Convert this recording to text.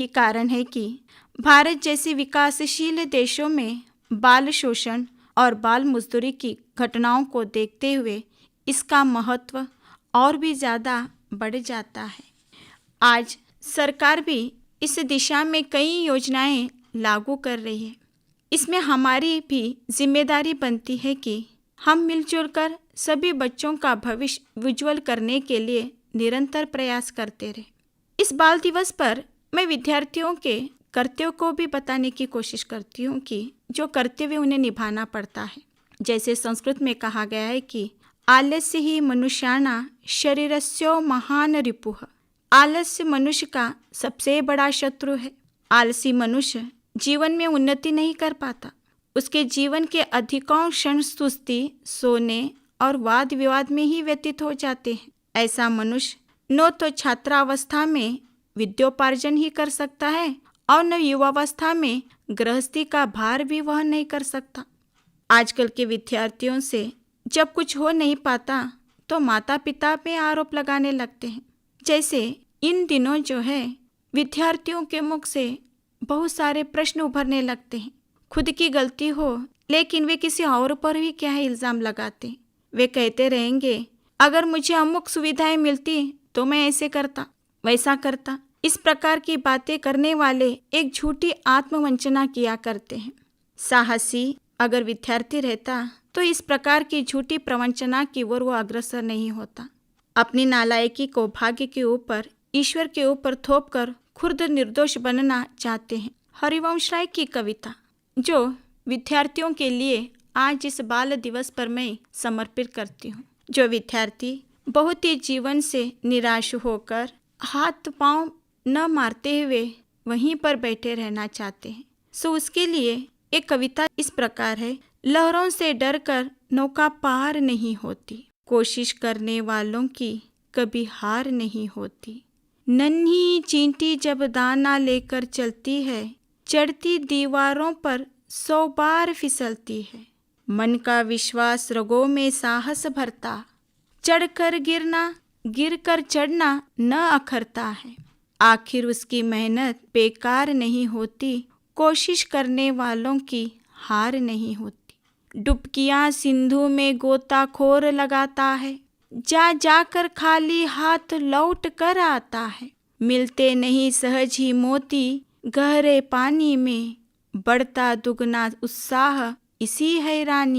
ये कारण है कि भारत जैसे विकासशील देशों में बाल शोषण और बाल मजदूरी की घटनाओं को देखते हुए इसका महत्व और भी ज़्यादा बढ़ जाता है। आज सरकार भी इस दिशा में कई योजनाएं लागू कर रही है। इसमें हमारी भी जिम्मेदारी बनती है कि हम मिलजुल कर सभी बच्चों का भविष्य उज्जवल करने के लिए निरंतर प्रयास करते रहे। इस बाल दिवस पर मैं विद्यार्थियों के कर्तव्यों को भी बताने की कोशिश करती हूँ कि जो कर्तव्य उन्हें निभाना पड़ता है। जैसे संस्कृत में कहा गया है कि आलस्य ही मनुष्याणां शरीरस्य महान रिपुः। आलस्य मनुष्य का सबसे बड़ा शत्रु है। आलसी मनुष्य जीवन में उन्नति नहीं कर पाता। उसके जीवन के अधिकांश क्षण सुस्ती, सोने और वाद विवाद में ही व्यतीत हो जाते हैं। ऐसा मनुष्य न तो छात्रावस्था में विद्योपार्जन ही कर सकता है और न युवावस्था में गृहस्थी का भार भी वहन नहीं कर सकता। आजकल के विद्यार्थियों से जब कुछ हो नहीं पाता तो माता पिता पे आरोप लगाने लगते हैं। जैसे इन दिनों जो है विद्यार्थियों के मुख से बहुत सारे प्रश्न उभरने लगते हैं। खुद की गलती हो लेकिन वे किसी और पर भी क्या है इल्ज़ाम लगाते हैं। वे कहते रहेंगे अगर मुझे अमुक सुविधाएं मिलती तो मैं ऐसे करता वैसा करता। इस प्रकार की बातें करने वाले एक झूठी आत्मवंचना किया करते हैं। साहसी अगर विद्यार्थी रहता तो इस प्रकार की झूठी प्रवंचना की ओर वो अग्रसर नहीं होता। अपनी नालायकी को भाग्य के ऊपर, ईश्वर के ऊपर थोप कर खुद निर्दोष बनना चाहते हैं। हरिवंश राय की कविता जो विद्यार्थियों के लिए आज इस बाल दिवस पर मैं समर्पित करती हूँ। जो विद्यार्थी बहुत ही जीवन से निराश होकर हाथ पांव न मारते हुए वहीं पर बैठे रहना चाहते हैं, सो उसके लिए एक कविता इस प्रकार है। लहरों से डरकर नौका पार नहीं होती, कोशिश करने वालों की कभी हार नहीं होती। नन्ही चींटी जब दाना लेकर चलती है, चढ़ती दीवारों पर 100 बार फिसलती है। मन का विश्वास रगों में साहस भरता, चढ़कर गिरना गिरकर चढ़ना न अखरता है। आखिर उसकी मेहनत बेकार नहीं होती, कोशिश करने वालों की हार नहीं होती। डुबकियां सिंधु में गोताखोर लगाता है, जा जाकर खाली हाथ लौट कर आता है। मिलते नहीं सहज ही मोती गहरे पानी में, बढ़ता दुगना उत्साह इसी हैरानी